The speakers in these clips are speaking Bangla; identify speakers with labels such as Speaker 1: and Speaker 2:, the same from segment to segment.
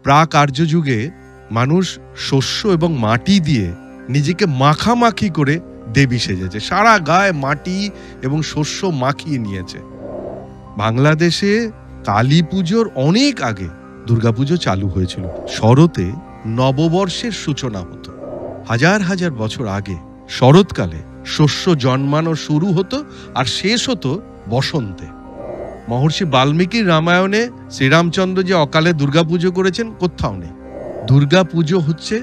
Speaker 1: প্রাক আর্য যুগে মানুষ শস্য এবং মাটি দিয়ে নিজেকে মাখামাখি করে দেবী সেজেছে, সারা গায়ে মাটি এবং শস্য মাখিয়ে নিয়েছে। বাংলাদেশে কালী পুজোর অনেক আগে দুর্গাপুজো চালু হয়েছিল। শরতে নববর্ষের সূচনা হতো। হাজার হাজার বছর আগে শরৎকালে শস্য জন্মানো শুরু হতো আর শেষ হতো বসন্তে। মহর্ষি বাল্মীকির রামায়ণে শ্রীরামচন্দ্র যে অকালে দুর্গাপুজো করেছেন কোথাও নেই। দুর্গাপুজো হচ্ছে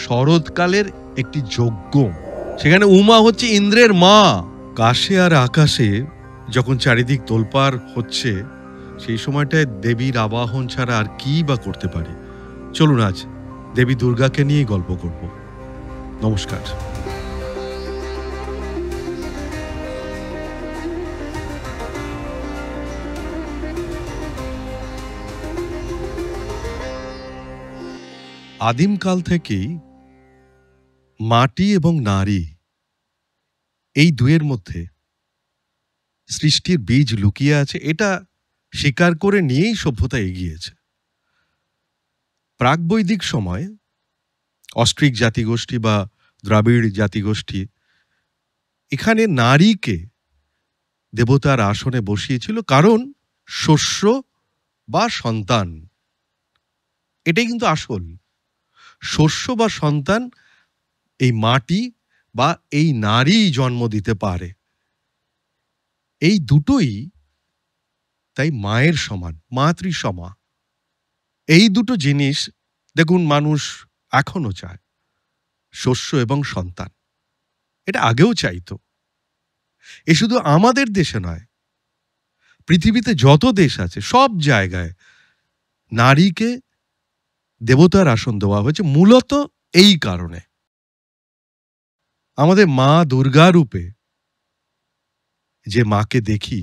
Speaker 1: শরৎকালের একটি যজ্ঞ। সেখানে উমা হচ্ছে ইন্দ্রের মা। কাশে আর আকাশে যখন চারিদিক তোলপাড় হচ্ছে, সেই সময়টায় দেবীর আবাহন ছাড়া আর কি বা করতে পারি। চলুন আজ দেবী দুর্গাকে নিয়ে গল্প করব। নমস্কার। আদিমকাল থেকেই মাটি এবং নারী, এই দুয়ের মধ্যে সৃষ্টির বীজ লুকিয়ে আছে, এটা স্বীকার করে নিয়েই সভ্যতা এগিয়েছে। প্রাকবৈদিক সময় অস্ট্রিক জাতিগোষ্ঠী বা দ্রাবিড় জাতিগোষ্ঠী এখানে নারীকে দেবতার আসনে বসিয়েছিল, কারণ শস্য বা সন্তান, এটাই কিন্তু আসল। শস্য বা সন্তান এই মাটি বা এই নারী জন্ম দিতে পারে। এই দুটোই তাই মায়ের সমান, মাতৃসমা। এই দুটো জিনিস দেখুন মানুষ এখনো চায়, শস্য এবং সন্তান। এটা আগেও চাইতো। এ শুধু আমাদের দেশে নয়, পৃথিবীতে যত দেশ আছে সব জায়গায় নারীকে দেবতার আসন দেওয়া হয়েছে মূলত এই কারণে। আমাদের মা দুর্গা রূপে যে মাকে দেখি,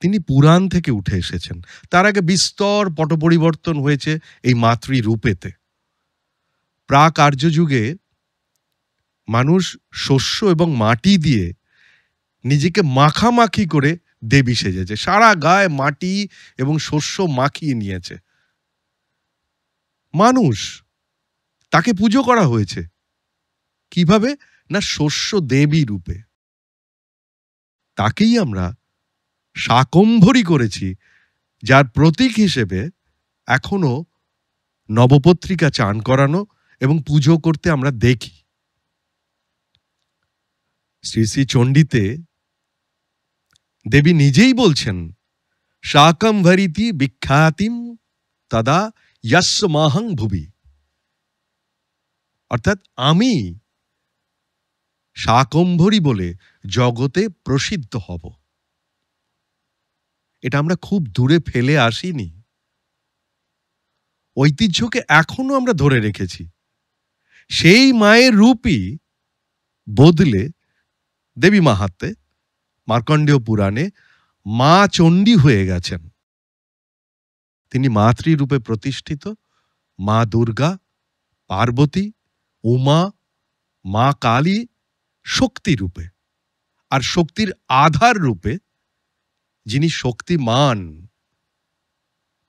Speaker 1: তিনি পুরাণ থেকে উঠে এসেছেন। তার আগে বিস্তর পট পরিবর্তন হয়েছে এই মাতৃরূপেতে। প্রাক আর্য যুগে মানুষ শস্য এবং মাটি দিয়ে নিজেকে মাখামাখি করে দেবী সেজেছে, সারা গায়ে মাটি এবং শস্য মাখিয়ে নিয়েছে। মানুষ, তাকে পুজো করা হয়েছে কিভাবে? না, শস্য দেবী রূপে। তাকেই আমরা শাকম্ভরী করেছি, যার প্রতীক হিসেবে এখনো নবপত্রিকা চান করানো এবং পুজো করতে আমরা দেখি। শ্রী শ্রী চণ্ডীতে দেবী নিজেই বলছেন, শাকম্ভরিতি বিখ্যাতিম তদা যস্য মাহং ভুবি। অর্থাৎ আমি শাকম্ভরী বলে জগতে প্রসিদ্ধ হব। এটা আমরা খুব দূরে ফেলে আসিনি, ঐতিহ্যকে এখনো আমরা ধরে রেখেছি। সেই মায়ের রূপই বদলে দেবী মাহাত্ম্যে, মার্কণ্ডেয় পুরাণে মা চণ্ডী হয়ে গেছেন। তিনি মাতৃরূপে প্রতিষ্ঠিত মা দুর্গা, পার্বতী, উমা, মা কালী শক্তি রূপে, আর শক্তির আধার রূপে যিনি শক্তিমান,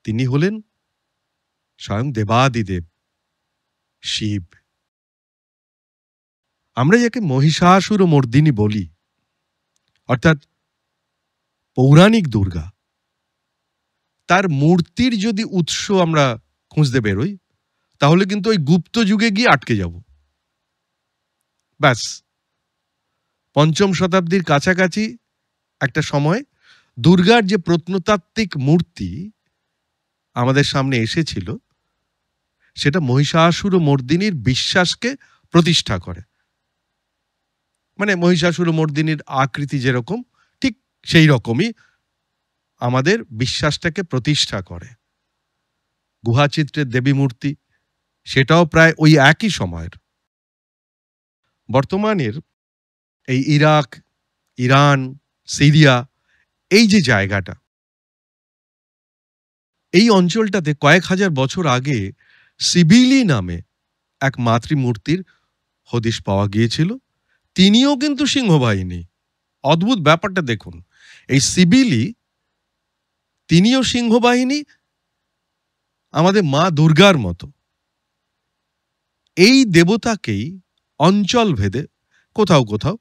Speaker 1: তিনি হলেন স্বয়ং দেবাদিদেব শিব। আমরা যাকে মহিষাসুর মর্দিনী বলি, অর্থাৎ পৌরাণিক দুর্গা, তার মূর্তির যদি উৎস আমরা খুঁজতে বেরোই, তাহলে কিন্তু ওই গুপ্ত যুগে গিয়ে আটকে যাব। ব্যাস, পঞ্চম শতাব্দীর কাছাকাছি একটা সময় দুর্গার যে প্রত্নতাত্ত্বিক মূর্তি আমাদের সামনে এসেছিল, সেটা মহিষাসুর মর্দিনীর বিশ্বাসকে প্রতিষ্ঠা করে। মানে মহিষাসুর মর্দিনীর আকৃতি যেরকম, ঠিক সেই রকমই আমাদের বিশ্বাসটাকে প্রতিষ্ঠা করে। গুহাচিত্রের দেবী মূর্তি, সেটাও প্রায় ওই একই সময়ের। বর্তমানের এই ইরাক, ইরান, সিরিয়া, এই যে জায়গাটা, এই অঞ্চলটাতে কয়েক হাজার বছর আগে সিবিলি নামে এক মাতৃমূর্তির হদিশ পাওয়া গিয়েছিল। তিনিও কিন্তু সিংহবাহিনী। অদ্ভুত ব্যাপারটা দেখুন, এই সিবিলি তিনিও সিংহবাহিনী, আমাদের মা দুর্গার মতো। এই দেবতাকেই অঞ্চল ভেদে কোথাও কোথাও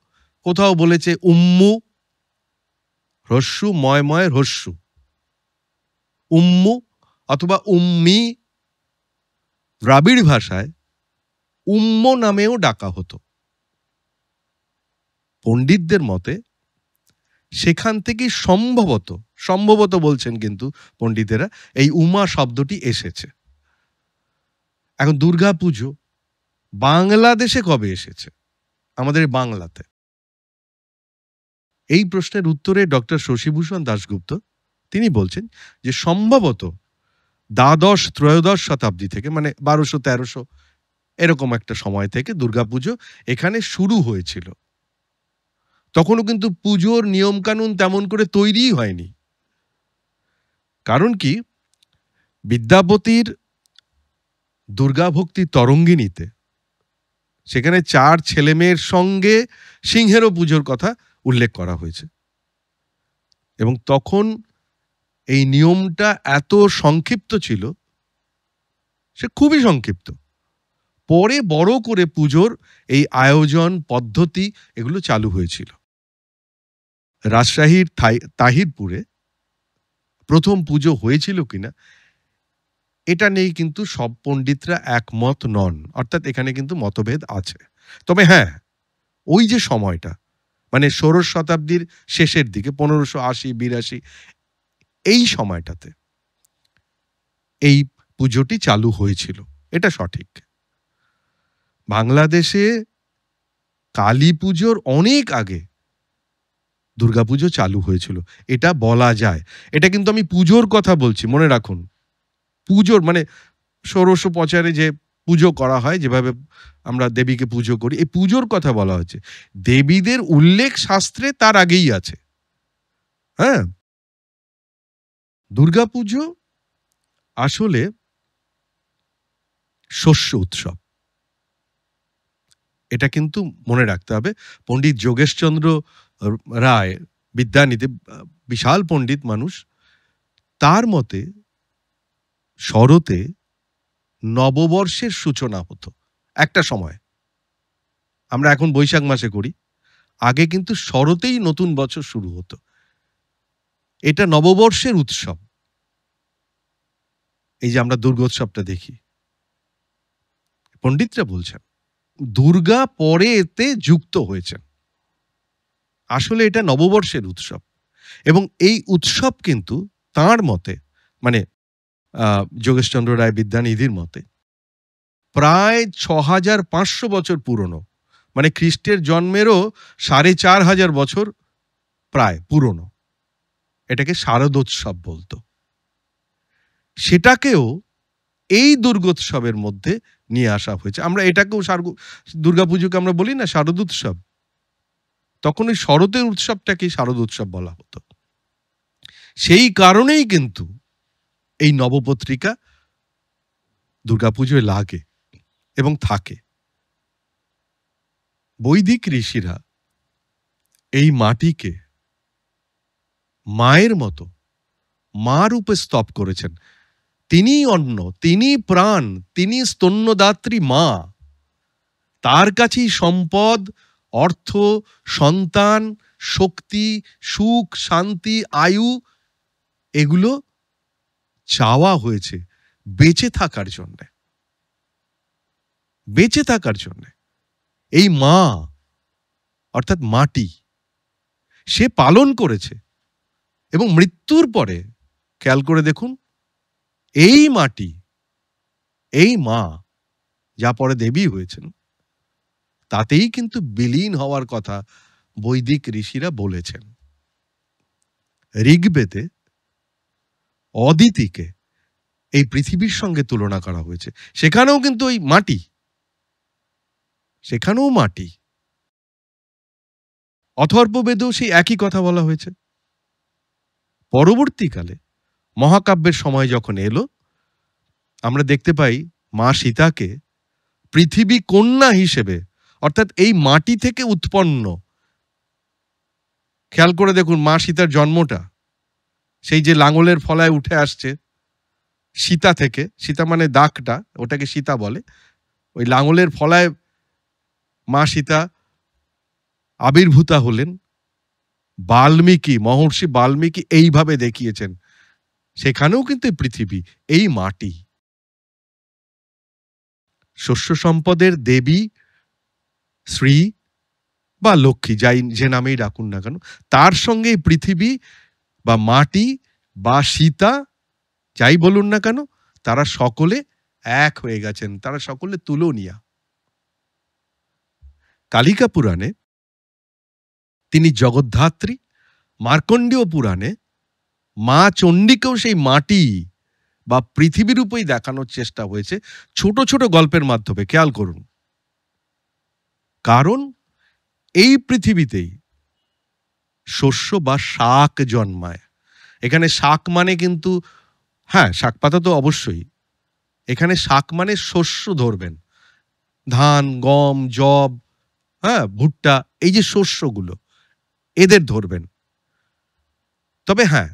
Speaker 1: কোথাও বলেছে উম্মু, হ্রস্যু ময় হ্রস্যু, উম্মু অথবা উম্মি। দ্রাবিড় ভাষায় উম্ম নামেও ডাকা হতো। পণ্ডিতদের মতে সেখান থেকে সম্ভবত বলছেন কিন্তু পণ্ডিতেরা, এই উমা শব্দটি এসেছে। এখন দুর্গা পুজো বাংলাদেশে কবে এসেছে, আমাদের বাংলাতে? এই প্রশ্নের উত্তরে ডক্টর শশীভূষণ দাশগুপ্ত তিনি বলছেন যে সম্ভবত দ্বাদশ-ত্রয়োদশ শতাব্দী থেকে, মানে 1200-1300 এরকম একটা সময় থেকে দুর্গাপুজো এখানে শুরু হয়েছিল। তখনও কিন্তু পুজোর নিয়মকানুন তেমন করে তৈরিই হয়নি। কারণ কি, বিদ্যাপতির দুর্গাভক্তি তরঙ্গিনীতে সেখানে 4 ছেলেমেয়ের সঙ্গে সিংহেরও পুজোর কথা উল্লেখ করা হয়েছে, এবং তখন এই নিয়মটা এত সংক্ষিপ্ত ছিল, সে খুবই সংক্ষিপ্ত। পরে বড় করে পুজোর এই আয়োজন পদ্ধতি এগুলো চালু হয়েছিল। রাজশাহীর তাহিরপুরে প্রথম পুজো হয়েছিল কিনা এটা নিয়ে কিন্তু সব পণ্ডিতরা একমত নন, অর্থাৎ এখানে কিন্তু মতভেদ আছে। তবে হ্যাঁ, ওই যে সময়টা, মানে ষোড়শ শতাব্দীর শেষের দিকে 1580-82 এই সময়টাতে এই পুজোটি চালু হয়েছিল, এটা সঠিক। বাংলাদেশে কালী পুজোর অনেক আগে দুর্গাপুজো চালু হয়েছিল, এটা বলা যায়। এটা কিন্তু আমি পুজোর কথা বলছি, মনে রাখুন। পুজোর মানে ষোড়শ প্রচারে যে পুজো করা হয়, যেভাবে আমরা দেবীকে পুজো করি, এই পুজোর কথা বলা হচ্ছে। দেবীদের উল্লেখ শাস্ত্রে তার আগেই আছে। হ্যাঁ, দুর্গাপুজো আসলে শস্য উৎসব, এটা কিন্তু মনে রাখতে হবে। পণ্ডিত যোগেশচন্দ্র রায়, বিদ্যানিধি, বিশাল পণ্ডিত মানুষ, তার মতে শরতে নববর্ষের সূচনা হতো একটা সময়। আমরা এখন বৈশাখ মাসে করি, আগে কিন্তু শরতেই নতুন বছর শুরু হতো। এটা নববর্ষের উৎসব। এই যে আমরা দুর্গোৎসবটা দেখি, পণ্ডিতরা বলছেন দুর্গা পরে এতে যুক্ত হয়েছেন। আসলে এটা নববর্ষের উৎসব, এবং এই উৎসব কিন্তু তাঁর মতে, মানে যোগেশচন্দ্র রায় বিদ্যানিধির মতে, প্রায় 6500 বছর পুরনো, মানে খ্রিস্টের জন্মেরও 4500 বছর প্রায় পুরনো। এটাকে শারদোৎসব বলতো। সেটাকেও এই দুর্গোৎসবের মধ্যে নিয়ে আসা হয়েছে। আমরা এটাকেও দুর্গাপুজোকে আমরা বলি না শারদ উৎসব, তখন ওই শরতের উৎসবটাকে শারদ উৎসব বলা হতো। সেই কারণেই কিন্তু এই নবপত্রিকা দুর্গাপুজোয় লাগে এবং থাকে। বৈদিক ঋষিরা এই মাটিকে মায়ের মতো, মা রূপে স্তব করেছেন। তিনিই অন্ন, তিনিই প্রাণ, তিনি স্তন্যদাত্রী মা। তার কাছেই সম্পদ, অর্থ, সন্তান, শক্তি, সুখ, শান্তি, আয়ু এগুলো চাওয়া হয়েছে বেঁচে থাকার জন্য। বেঁচে থাকার জন্য এই মা অর্থাৎ মাটি সে পালন করেছে, এবং মৃত্যুর পরে খেয়াল করে দেখুন, এই মাটি, এই মা যা পরে দেবী হয়েছেন, তাতেই কিন্তু বিলীন হওয়ার কথা বৈদিক ঋষিরা বলেছেন। ঋগ্বেদে অদিতিকে এই পৃথিবীর সঙ্গে তুলনা করা হয়েছে, সেখানেও কিন্তু ওই মাটি, সেখানেও মাটি। অথর্ববেদেও সেই একই কথা বলা হয়েছে। পরবর্তীকালে মহাকাব্যের সময় যখন এলো, আমরা দেখতে পাই মা সীতাকে পৃথিবী কন্যা হিসেবে, অর্থাৎ এই মাটি থেকে উৎপন্ন। খেয়াল করে দেখুন মা সীতার জন্মটা, সেই যে লাঙলের ফলায় উঠে আসছে, সীতা থেকে, সীতা মানে দাগটা, ওটাকে সীতা বলে, ওই লাঙলের ফলায় মা সীতা আবির্ভূতা হলেন। বাল্মীকি, মহর্ষি বাল্মীকি এইভাবে দেখিয়েছেন। সেখানেও কিন্তু পৃথিবী, এই মাটি, শস্য সম্পদের দেবী শ্রী বা লক্ষ্মী, যাই যে নামেই ডাকুন না কেন, তার সঙ্গে পৃথিবী বা মাটি বা সীতা যাই বলুন না কেন, তারা সকলে এক হয়ে গেছেন, তারা সকলে তুলনীয়া। কালিকা পুরাণে তিনি জগদ্ধাত্রী, মার্কণ্ডেয় পুরাণে মা চণ্ডীকেও সেই মাটি বা পৃথিবী রূপেই দেখানোর চেষ্টা হয়েছে ছোট ছোট গল্পের মাধ্যমে। খেয়াল করুন, কারণ এই পৃথিবীতেই শস্য বা শাক জন্মায়। এখানে শাক মানে কিন্তু, হ্যাঁ শাক পাতা তো অবশ্যই, এখানে শাক মানে শস্য ধরবেন, ধান, গম, যব, হ্যাঁ ভুট্টা, এই যে শস্যগুলো এদের ধরবেন। তবে হ্যাঁ,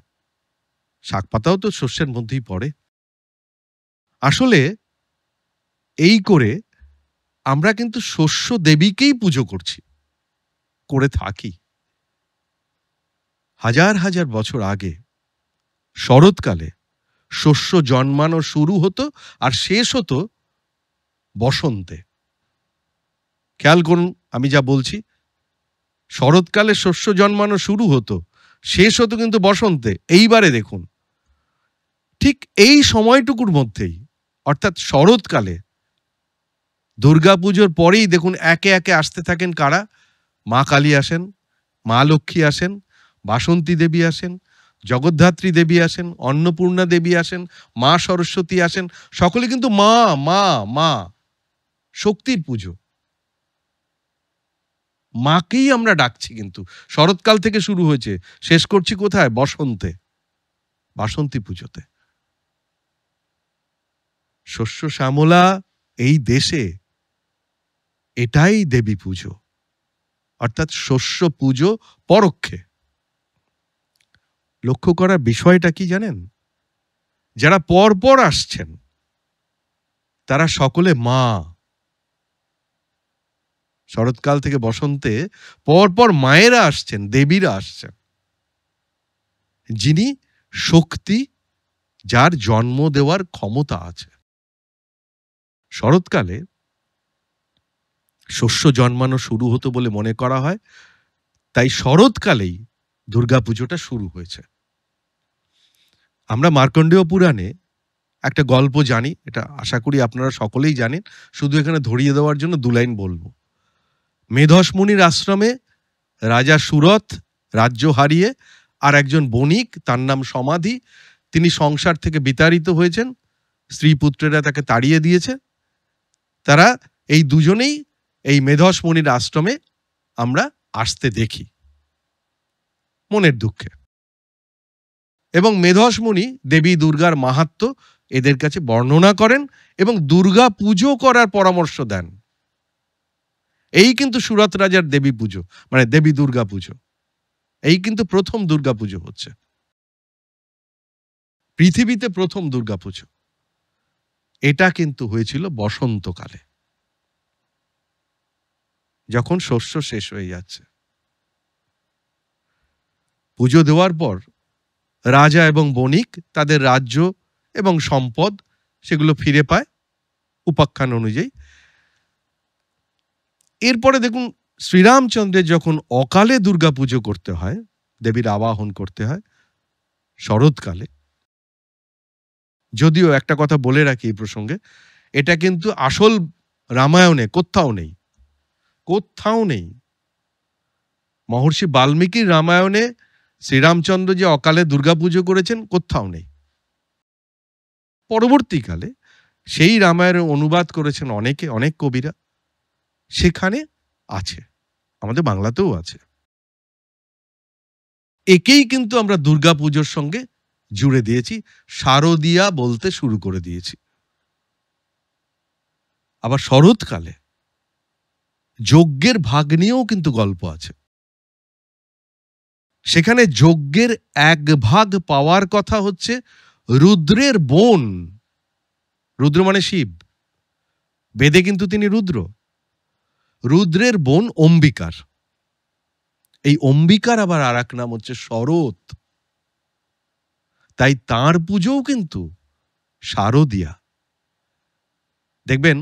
Speaker 1: শাক পাতাও তো শস্যের মধ্যেই পড়ে। আসলে এই করে আমরা কিন্তু শস্য দেবীকেই পুজো করছি, করে থাকি। হাজার হাজার বছর আগে শরৎকালে শস্য জন্মানো শুরু হতো আর শেষ হতো বসন্তে। খেয়াল করুন আমি যা বলছি, শরৎকালে শস্য জন্মানো শুরু হতো, শেষ হতো কিন্তু বসন্তে। এইবারে দেখুন, ঠিক এই সময়টুকুর মধ্যেই, অর্থাৎ শরৎকালে, দুর্গাপুজোর পরেই দেখুন একে একে আসতে থাকেন কারা? মা কালী আসেন, মা লক্ষ্মী আসেন, বাসন্তী দেবী আসেন, জগদ্ধাত্রী দেবী আসেন, অন্নপূর্ণা দেবী আসেন, মা সরস্বতী আসেন। সকলে কিন্তু মা মা মা, শক্তির পুজো। মাকেই আমরা ডাকছি, কিন্তু শরৎকাল থেকে শুরু হয়েছে, শেষ করছি কোথায়? বসন্তে, বাসন্তী পুজোতে। শস্য শ্যামলা এই দেশে এটাই দেবী পুজো, অর্থাৎ শস্য পুজো পরোক্ষে। লক্ষ্য করার বিষয়টা কি জানেন? যারা পরপর আসছেন তারা সকলে মা। শরৎকাল থেকে বসন্তে পরপর মায়েরা আসছেন, দেবীরা আসছেন, যিনি শক্তি, যার জন্ম দেওয়ার ক্ষমতা আছে। শরৎকালে শস্য জন্মানো শুরু হতো বলে মনে করা হয়, তাই শরৎকালেই দুর্গাপুজোটা শুরু হয়েছে। আমরা মার্কণ্ডেয় পুরাণে একটা গল্প জানি, এটা আশা করি আপনারা সকলেই জানেন, শুধু এখানে ধরিয়ে দেওয়ার জন্য দু লাইন বলবো। মেধস মুনির আশ্রমে রাজা সুরথ রাজ্য হারিয়ে আর একজন বণিক, তার নাম সমাধি, তিনি সংসার থেকে বিতাড়িত হয়েছেন, স্ত্রী পুত্রেরা তাকে তাড়িয়ে দিয়েছে। তারা এই দুজনেই এই মেধস মুনির আশ্রমে আমরা আসতে দেখি মনের দুঃখে, এবং মেধস মুনি দেবী দুর্গার মাহাত্ম্য এদের কাছে বর্ণনা করেন এবং দুর্গা পুজো করার পরামর্শ দেন। এই কিন্তু সুরত রাজার দেবী পুজো, মানে দেবী দুর্গা পুজো। এই কিন্তু প্রথম দুর্গা পুজো হচ্ছে পৃথিবীতে, প্রথম দুর্গা পুজো। এটা কিন্তু হয়েছিল বসন্তকালে, যখন শস্য শেষ হয়ে যাচ্ছে। পুজো দেওয়ার পর রাজা এবং বণিক তাদের রাজ্য এবং সম্পদ সেগুলো ফিরে পায় উপাখ্যান অনুযায়ী। এরপরে দেখুন, শ্রীরামচন্দ্রের যখন অকালে দুর্গা পুজো করতে হয়, দেবীর আবাহন করতে হয় শরৎকালে। যদিও একটা কথা বলে রাখি এই প্রসঙ্গে, এটা কিন্তু আসল রামায়ণে কোথাও নেই, কোথাও নেই। মহর্ষি বাল্মীকির রামায়ণে শ্রীরামচন্দ্র যে অকালে দুর্গাপুজো করেছেন কোথাও নেই। পরবর্তীকালে সেই রামায়ণের অনুবাদ করেছেন অনেকে, অনেক কবিরা, সেখানে আছে, আমাদের বাংলাতেও আছে। একেই কিন্তু আমরা দুর্গাপুজোর সঙ্গে জুড়ে দিয়েছি, শারদীয়া বলতে শুরু করে দিয়েছি। আবার শরৎকালে যজ্ঞের ভাগ নিয়েও কিন্তু গল্প আছে। সেখানে যজ্ঞের এক ভাগ পাওয়ার কথা হচ্ছে রুদ্রের বোন, রুদ্র মানে শিব, বেদে কিন্তু তিনি রুদ্র, রুদ্রের বোন অম্বিকার। এই অম্বিকার আবার আর এক নাম হচ্ছে শরৎ, তাই তাঁর পুজোও কিন্তু শারদীয়া। দেখবেন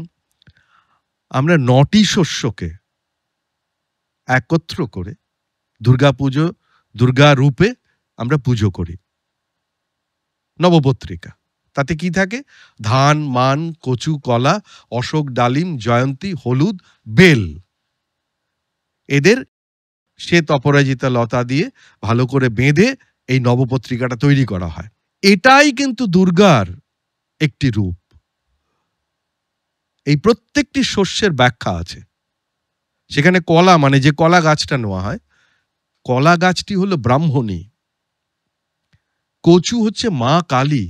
Speaker 1: আমরা ৯টি শস্যকে একত্র করে দুর্গাপুজো, দুর্গা রূপে আমরা পুজো করি। নবপত্রিকা, তাতে কি থাকে? ধান, মান, কচু, কলা, অশোক, ডালিম, জয়ন্তী, হলুদ, বেল, এদের শ্বেত অপরাজিতা লতা দিয়ে ভালো করে বেঁধে এই নবপত্রিকাটা তৈরি করা হয়। এটাই কিন্তু দুর্গার একটি রূপ। এই প্রত্যেকটি শস্যের ব্যাখ্যা আছে। সেখানে কলা মানে যে কলা গাছটা নেওয়া হয়, কলা গাছটি হলো ব্রাহ্মণী, কচু হচ্ছে মা কালী,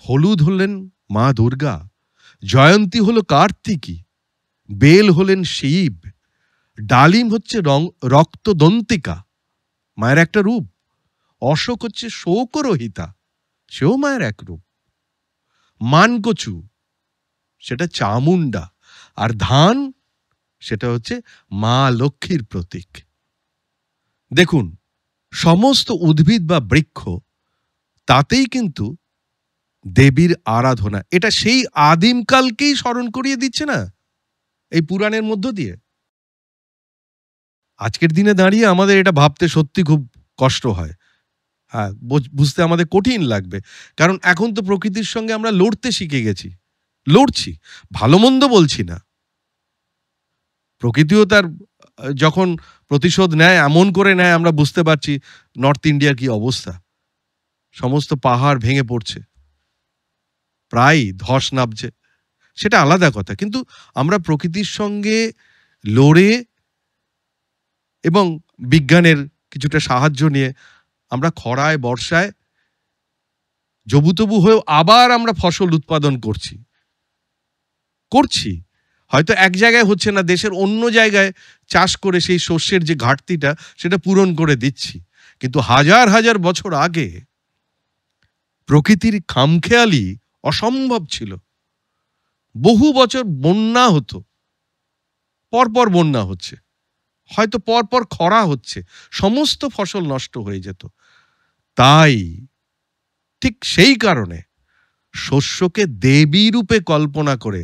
Speaker 1: হলুদ হলেন মা দুর্গা, জয়ন্তী হলো কার্তিকী, বেল হলেন শিব, ডালিম হচ্ছে রক্তদন্তিকা, মায়ের একটা রূপ, অশোক হচ্ছে শোকরহিতা, সেও মায়ের এক রূপ, মানকচু সেটা চামুন্ডা, আর ধান সেটা হচ্ছে মা লক্ষ্মীর প্রতীক। দেখুন, সমস্ত উদ্ভিদ বা বৃক্ষ, তাতেই কিন্তু দেবীর আরাধনা। এটা সেই আদিমকালকেই স্মরণ করিয়ে দিচ্ছে না এই পুরাণের মধ্য দিয়ে। আজকের দিনে দাঁড়িয়ে আমাদের এটা ভাবতে সত্যি খুব কষ্ট হয়, হ্যাঁ, বুঝতে আমাদের কঠিন লাগবে। কারণ এখন তো প্রকৃতির সঙ্গে আমরা লড়তে শিখে গেছি, লড়ছি, ভালো মন্দ বলছি না। প্রকৃতিও তার যখন প্রতিশোধ নেয়, এমন করে নেয় আমরা বুঝতে পারছি নর্থ ইন্ডিয়ার কি অবস্থা। সমস্ত পাহাড় ভেঙে পড়ছে, প্রায় ধস নামছে, সেটা আলাদা কথা। কিন্তু আমরা প্রকৃতির সঙ্গে লড়ে এবং বিজ্ঞানের কিছুটা সাহায্য নিয়ে আমরা খরায় বর্ষায় জবুতবু হয়েও আবার আমরা ফসল উৎপাদন করছি। হয়তো এক জায়গায় হচ্ছে না, দেশের অন্য জায়গায় চাষ করে সেই শস্যের যে ঘাটতিটা সেটা পূরণ করে দিচ্ছি। কিন্তু হাজার হাজার বছর আগে প্রকৃতির খামখেয়ালি অসম্ভব ছিল। বহু বছর বন্যা হতো, পরপর বন্যা হচ্ছে, হয়তো পরপর খরা হচ্ছে, সমস্ত ফসল নষ্ট হয়ে যেত। তাই ঠিক সেই কারণে শস্যকে দেবী রূপে কল্পনা করে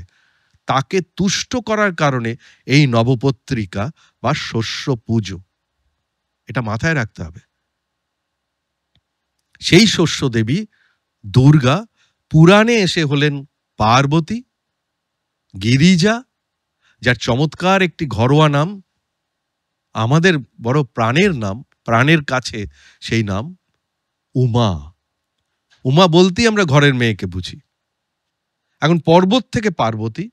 Speaker 1: তাকে তুষ্ট করার কারণে এই নবপত্রিকা বা শস্য পুজো, এটা মাথায় রাখতে হবে। সেই শস্য দেবী দুর্গা পুরাণে এসে হলেন পার্বতী, গিরিজা, যার চমৎকার একটি ঘরোয়া নাম, আমাদের বড় প্রাণের নাম, প্রাণের কাছে সেই নাম উমা। উমা বলতেই আমরা ঘরের মেয়েকে বুঝি। এখন পর্বত থেকে পার্বতী,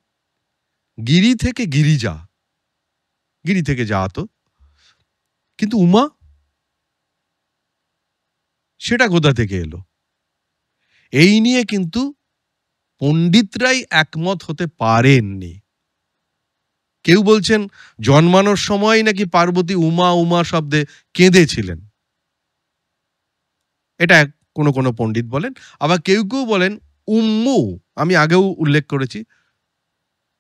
Speaker 1: গিরি থেকে গিরিজা, গিরি থেকে জাত, কিন্তু উমা সেটা কোথা থেকে এলো? এই নিয়ে কিন্তু পণ্ডিতরাই একমত হতে পারেননি। কেউ বলছেন জন্মানোর সময় নাকি পার্বতী উমা উমা শব্দে কেঁদেছিলেন, এটা কোনো কোনো পণ্ডিত বলেন। আবার কেউ কেউ বলেন উম্মু, আমি আগেও উল্লেখ করেছি,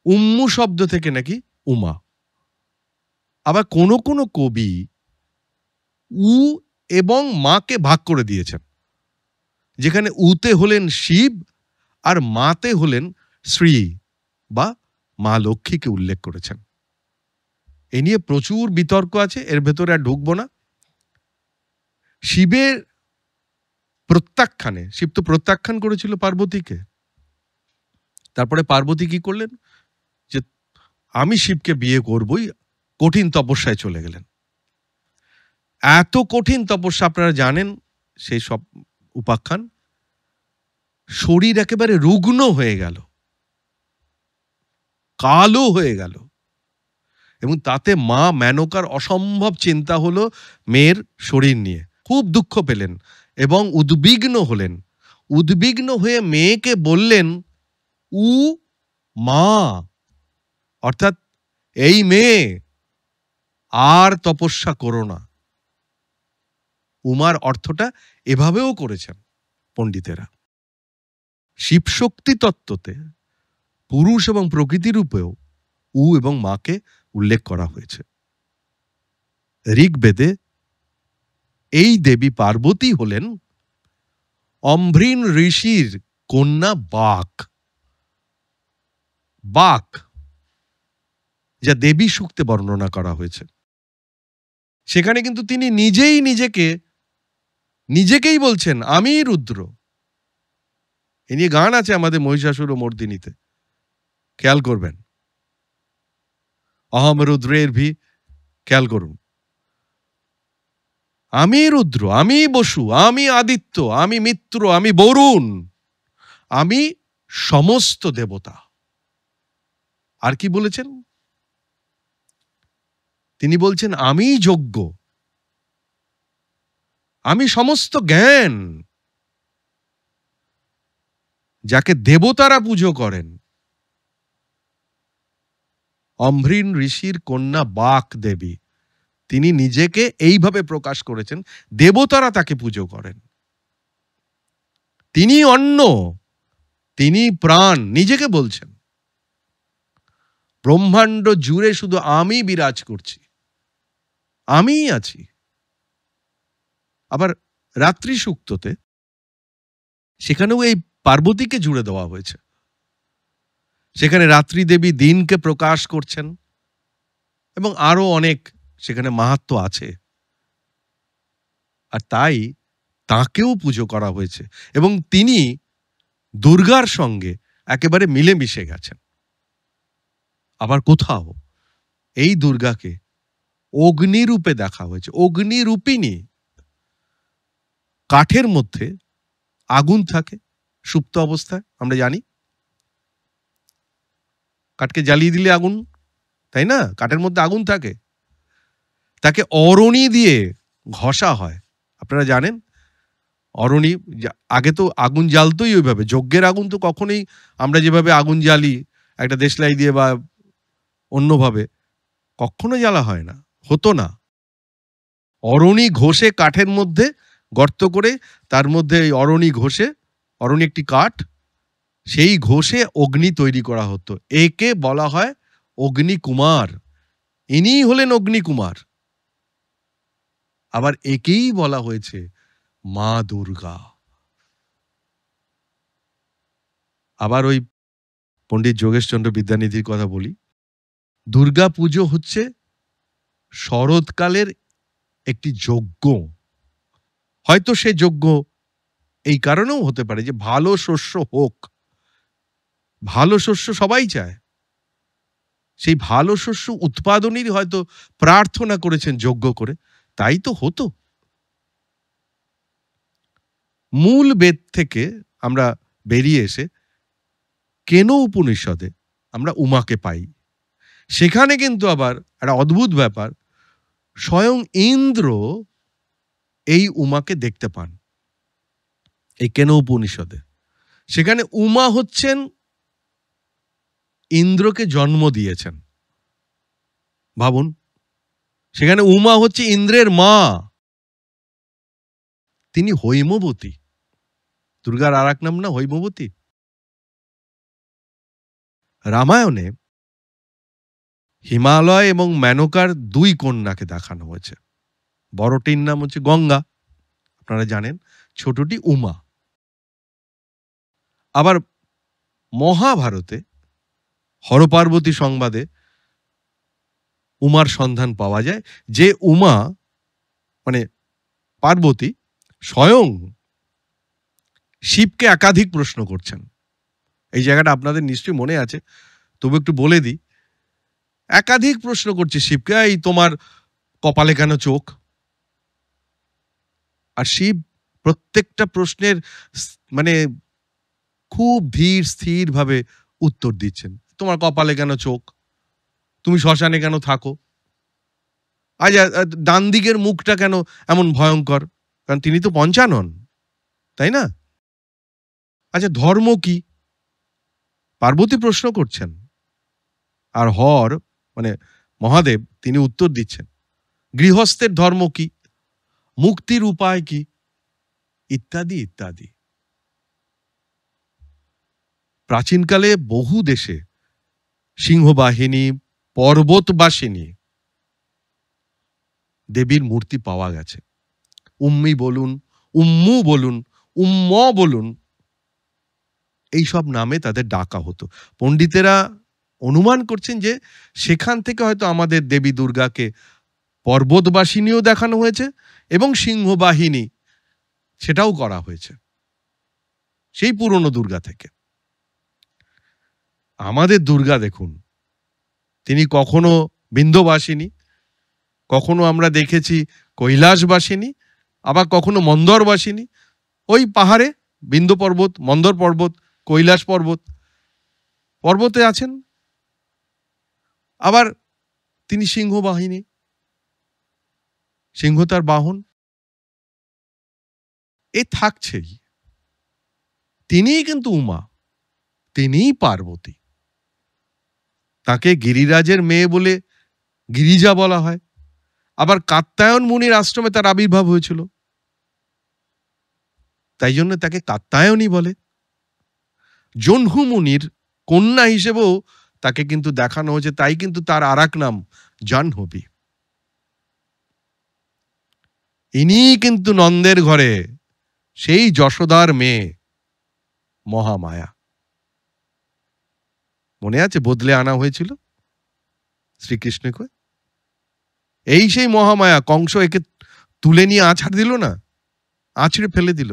Speaker 1: উম্মু শব্দ থেকে নাকি উমা। আবার কোনো কোনো কবি উ এবং মাকে ভাগ করে দিয়েছেন, যেখানে উতে হলেন শিব আর মাতে হলেন শ্রী বা মা লক্ষ্মীকে উল্লেখ করেছেন। এ নিয়ে প্রচুর বিতর্ক আছে, এর ভেতরে আর ঢুকবো না। শিবের প্রত্যাখ্যানে, শিব তো প্রত্যাখ্যান করেছিল পার্বতীকে, তারপরে পার্বতী কি করলেন, যে আমি শিবকে বিয়ে করবই, কঠিন তপস্যায় চলে গেলেন। এত কঠিন তপস্যা, আপনারা জানেন সেই সব উপাখ্যান, শরীর একেবারে রুগ্ন হয়ে গেল, কালো হয়ে গেল, এবং তাতে মা মেনকার অসম্ভব চিন্তা হলো মেয়ের শরীর নিয়ে, খুব দুঃখ পেলেন এবং উদ্বিগ্ন হলেন। উদ্বিগ্ন হয়ে মেয়েকে বললেন উ মা, অর্থাৎ এই মেয়ে আর তপস্যা করো না। উমার অর্থটা এভাবেও করেছেন পণ্ডিতেরা। শিবশক্তি তত্ত্বতে পুরুষ এবং প্রকৃতি রূপেও এবং মাকে উল্লেখ করা হয়েছে। ঋগ্বেদে এই দেবী পার্বতী হলেন অম্ভ্রিন ঋষির কন্যা বাক। বাক, যা দেবী সূক্তে বর্ণনা করা হয়েছে, সেখানে কিন্তু তিনি নিজেই নিজেকেই বলছেন আমি রুদ্র। এ নিয়ে গান আছে আমাদের মহিষাসুর ও মর্দিনীতে, খেয়াল করবেন। অহম রুদ্রের ভি, খেয়াল করুন। আমি রুদ্র, আমি বসু, আমি আদিত্য, আমি মিত্র, আমি বরুণ, আমি সমস্ত দেবতা। আর কি বলেছেন? তিনি বলছেন আমি যজ্ঞ, আমি সমস্ত জ্ঞান। যাকে দেবতারা পুজো করেন, অম্ভ্রিন ঋষির কন্যা বাক দেবী, তিনি নিজেকে এইভাবে প্রকাশ করেছেন, দেবতারা তাকে পুজো করেন। তিনি অন্ন, তিনি প্রাণ, নিজেকে বলছেন। ব্রহ্মাণ্ড জুড়ে শুধু আমি বিরাজ করছি, আমিই আছি। আবার রাত্রি সূক্ততে সেখানেও এই পার্বতীকে জুড়ে দেওয়া হয়েছে। সেখানে রাত্রি দেবী দিনকে প্রকাশ করছেন এবং আরো অনেক সেখানে মাহাত্ম্য আছে। আর তাই তাকেও পুজো করা হয়েছে এবং তিনি দুর্গার সঙ্গে একেবারে মিলেমিশে গেছেন। আবার কোথাও এই দুর্গাকে অগ্নিরূপে দেখা হয়েছে, অগ্নিরূপিণী। কাঠের মধ্যে আগুন থাকে সুপ্ত অবস্থায়, আমরা জানি। কাঠকে জ্বালিয়ে দিলে আগুন, তাই না? কাঠের মধ্যে আগুন থাকে, তাকে অরণি দিয়ে ঘষা হয়। আপনারা জানেন অরণি, আগে তো আগুন জ্বালতোই ওইভাবে। যজ্ঞের আগুন তো কখনোই আমরা যেভাবে আগুন জ্বালি একটা দেশলাই দিয়ে বা অন্যভাবে, কখনো জ্বালা হয় না, হতো না। অরণি ঘষে কাঠের মধ্যে গর্ত করে তার মধ্যে অরণি ঘষে, অরণি একটি কাঠ, সেই ঘষে অগ্নি তৈরি করা হতো। একে বলা হয় অগ্নিকুমার। ইনিই হলেন অগ্নিকুমার। আবার একেই বলা হয়েছে মা দুর্গা। আবার ওই পণ্ডিত যোগেশচন্দ্র বিদ্যানিধির কথা বলি। দুর্গা পুজো হচ্ছে শরৎকালের একটি যজ্ঞ। হয়তো সে যজ্ঞ এই কারণেও হতে পারে যে ভালো শস্য হোক। ভালো শস্য সবাই চায়। সেই ভালো শস্য উৎপাদনেরই হয়তো প্রার্থনা করেছেন যজ্ঞ করে, তাই তো হতো। মূল বেদ থেকে আমরা বেরিয়ে এসে কেন উপনিষদে আমরা উমাকে পাই। সেখানে কিন্তু আবার একটা অদ্ভুত ব্যাপার, স্বয়ং ইন্দ্র এই উমাকে দেখতে পান এই কেন উপনিষদে। সেখানে উমা হচ্ছেন ইন্দ্রকে জন্ম দিয়েছেন। ভাবুন, সেখানে উমা হচ্ছে ইন্দ্রের মা, তিনি হৈমবতী। দুর্গার আর এক নাম না হৈমবতী? রামায়ণে হিমালয় এবং মেনকার দুই কন্যাকে দেখানো হয়েছে। বড়টির নাম হচ্ছে গঙ্গা, আপনারা জানেন, ছোটটি উমা। আবার মহাভারতে হরপার্বতী সংবাদে উমার সন্ধান পাওয়া যায়, যে উমা মানে পার্বতী স্বয়ং শিবকে একাধিক প্রশ্ন করছেন। এই জায়গাটা আপনাদের নিশ্চয়ই মনে আছে, তবু একটু বলে দিই। একাধিক প্রশ্ন করছে শিবকে, এই তোমার কপালে কেন চোখ? আর শিব প্রত্যেকটা প্রশ্নের মানে খুব ধীর স্থির ভাবে উত্তর দিচ্ছেন। তোমার কপালে কেন চোখ? তুমি শ্মশানে কেন থাকো? আজ ডান দিকের মুখটা কেন এমন ভয়ঙ্কর? কারণ তিনি তো পঞ্চানন, তাই না? আচ্ছা, ধর্ম কি? পার্বতী প্রশ্ন করছেন, আর হর মানে মহাদেব তিনি উত্তর দিচ্ছেন। গৃহস্থের ধর্ম কি? মুক্তির উপায় কি? ইত্যাদি ইত্যাদি। প্রাচীনকালে বহু দেশে সিংহবাহিনী, পর্বতবাসিনী দেবীর মূর্তি পাওয়া গেছে। উম্মি বলুন, উম্মু বলুন, উম্ম বলুন, এইসব নামে তাদের ডাকা হতো। পণ্ডিতেরা অনুমান করছেন যে সেখান থেকে হয়তো আমাদের দেবী দুর্গাকে পর্বতবাসিনীও দেখানো হয়েছে এবং সিংহবাহিনী সেটাও করা হয়েছে সেই পুরনো দুর্গা থেকে। আমাদের দুর্গা দেখুন, তিনি কখনো বিন্ধ্যবাসিনী, কখনো আমরা দেখেছি কৈলাসবাসিনী, আবার কখনো মন্দরবাসিনী। ওই পাহাড়ে বিন্ধ্য পর্বত, মন্দর পর্বত, কৈলাস পর্বত, পর্বতে আছেন। আবার তিনি সিংহবাহিনী, সিংহ তার বাহন, এ থাকছেই। তিনিই কিন্তু উমা, তিনিই পার্বতী। তাকে গিরিরাজের মেয়ে বলে গিরিজা বলা হয়। আবার কাত্যায়ন মুনির আশ্রমে তার আবির্ভাব হয়েছিল, তাই জন্য তাকে কাত্যায়নী বলে। জহ্নু মুনির কন্যা হিসেবেও তাকে কিন্তু দেখানো হয়েছে, তাই কিন্তু তার আর এক নাম জাহ্নবী। ইনি কিন্তু নন্দের ঘরে সেই যশোদার মেয়ে মহামায়া। মনে আছে বদলে আনা হয়েছিল শ্রীকৃষ্ণকে? এই সেই মহামায়া। কংস একে তুলে নিয়ে আছাড় দিল না, আছড়ে ফেলে দিল।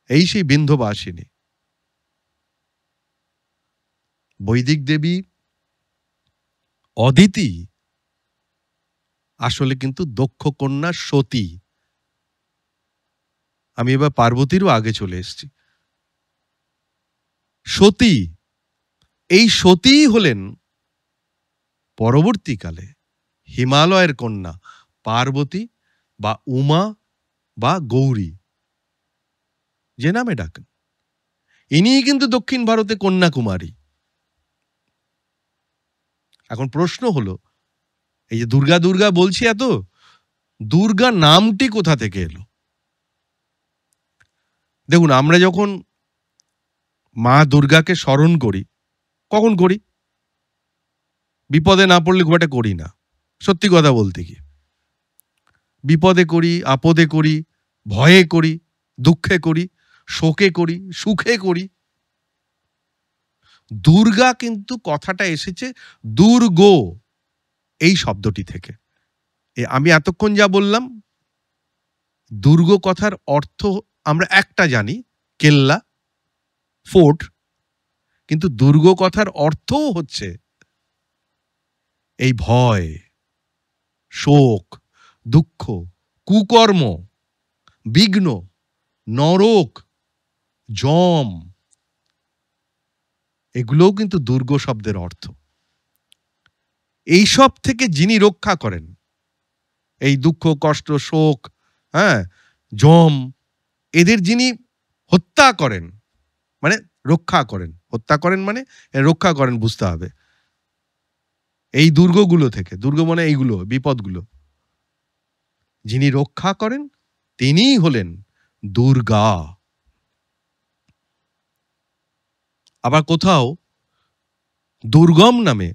Speaker 1: এই সেই বিন্ধ্যবাসিনী। বৈদিক দেবী অদিতি আসলে কিন্তু দক্ষ কন্যা সতী। আমি এবার পার্বতীরও আগে চলে এসেছি। সতী, এই সতী হলেন পরবর্তীকালে হিমালয়ের কন্যা পার্বতী বা উমা বা গৌরী, যে নামে ডাকেন। ইনিই কিন্তু দক্ষিণ ভারতে কন্যাকুমারী। এখন প্রশ্ন হলো, এই যে দুর্গা দুর্গা বলছি এত, দুর্গা নামটি কোথা থেকে এলো? দেখুন, আমরা যখন মা দুর্গাকে স্মরণ করি, কখন করি? বিপদে না পড়লে খুব একটা করি না, সত্যি কথা বলতে কি। বিপদে করি, আপদে করি, ভয়ে করি, দুঃখে করি, শোকে করি, সুখে করি। দুর্গা কিন্তু কথাটা এসেছে দুর্গ এই শব্দটি থেকে। আমি এতক্ষণ যা বললাম, দুর্গ কথার অর্থ আমরা একটা জানি, কেল্লা, ফোর্ট, কিন্তু দুর্গ কথার অর্থও হচ্ছে এই ভয়, শোক, দুঃখ, কুকর্ম, বিঘ্ন, নরক, যম, এগুলোও কিন্তু দুর্গ শব্দের অর্থ। এইসব থেকে যিনি রক্ষা করেন, এই দুঃখ, কষ্ট, শোক, হ্যাঁ, যম, এদের যিনি হত্যা করেন, মানে রক্ষা করেন, হত্যা করেন মানে রক্ষা করেন বুঝতে হবে, এই দুর্গগুলো থেকে, দুর্গ মানে এইগুলো বিপদগুলো যিনি রক্ষা করেন তিনিই হলেন দুর্গা। আবার কোথাও দুর্গম নামে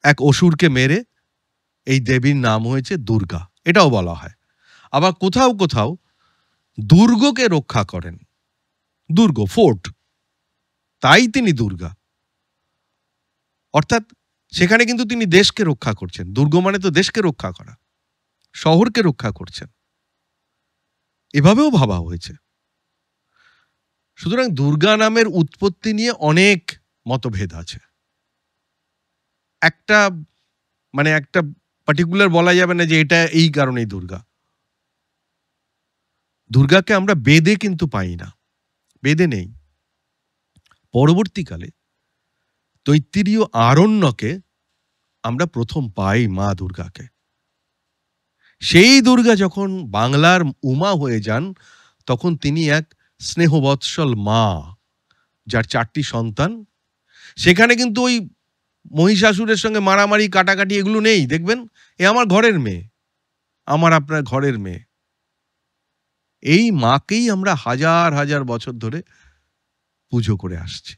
Speaker 1: এক অসুরকে মেরে এই দেবীর নাম হয়েছে দুর্গা, এটাও বলা হয়। আবার কোথাও কোথাও দুর্গকে রক্ষা করেন, দুর্গ, ফোর্ট, তাই তিনি দুর্গা। অর্থাৎ সেখানে কিন্তু তিনি দেশকে রক্ষা করছেন। দুর্গ মানে তো দেশকে রক্ষা করা, শহরকে রক্ষা করছেন, এভাবেও ভাবা হয়েছে। সুতরাং দুর্গা নামের উৎপত্তি নিয়ে অনেক মতভেদ আছে। একটা মানে একটা পার্টিকুলার বলা যাবে না যে এটা এই কারণেই দুর্গা। দুর্গাকে আমরা বেদে কিন্তু পাই না, বেদে নেই। পরবর্তীকালে তৈত্তিরীয় আরণ্যকে আমরা প্রথম পাই মা দুর্গাকে। সেই দুর্গা যখন বাংলার উমা হয়ে যান, তখন তিনি এক স্নেহবৎসল মা, যার 4টি সন্তান। সেখানে কিন্তু ওই মহিষাসুরের সঙ্গে মারামারি, কাটাকাটি এগুলো নেই। দেখবেন, এ আমার ঘরের মেয়ে, আমার আপনার ঘরের মেয়ে। এই মাকেই আমরা হাজার হাজার বছর ধরে পুজো করে আসছি।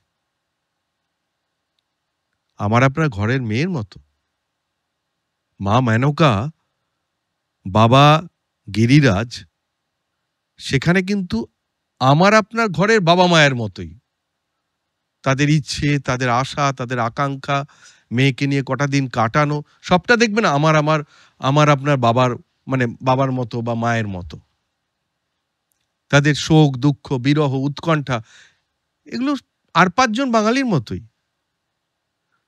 Speaker 1: আমার আপনার ঘরের মেয়ের মতো। মা মেনকা, বাবা গিরিরাজ, সেখানে কিন্তু আমার আপনার ঘরের বাবা মায়ের মতোই। তাদের ইচ্ছে, তাদের আশা, তাদের আকাঙ্ক্ষা, মেয়েকে নিয়ে কটা দিন কাটানো, সবটা দেখবেন আমার আপনার বাবার, মানে বাবার মতো বা মায়ের মতো। তাদের শোক, দুঃখ, বিরহ, উৎকণ্ঠা, এগুলো আর ৫ জন বাঙালির মতোই।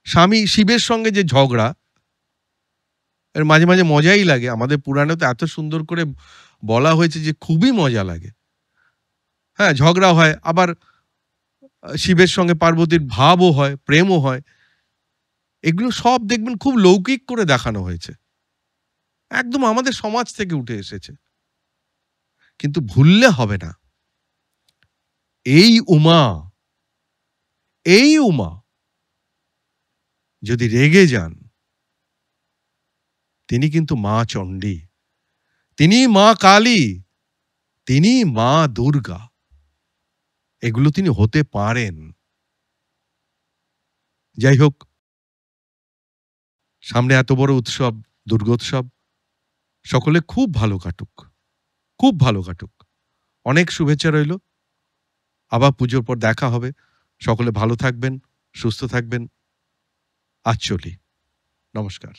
Speaker 1: স্বামী শিবের সঙ্গে যে ঝগড়া, এর মাঝে, মাঝে মজাই লাগে। আমাদের পুরাণে তো এত সুন্দর করে বলা হয়েছে যে খুবই মজা লাগে। হ্যাঁ, ঝগড়া হয়, আবার শিবের সঙ্গে পার্বতীর ভাবও হয়, প্রেমও হয়। এগুলো সব দেখবেন খুব লৌকিক করে দেখানো হয়েছে। একদম আমাদের সমাজ থেকে উঠে এসেছে। কিন্তু ভুললে হবে না, এই উমা, এই উমা যদি রেগে যান, তিনি কিন্তু মা চণ্ডী, তিনি মা কালী, তিনি মা দুর্গা। এগুলো তিনি হতে পারেন। যাই হোক, সামনে এত বড় উৎসব, দুর্গোৎসব, সকলে খুব ভালো কাটুক, খুব ভালো কাটুক। অনেক শুভেচ্ছা রইল। আবার পুজোর পর দেখা হবে। সকলে ভালো থাকবেন, সুস্থ থাকবেন। আজ চলি। নমস্কার।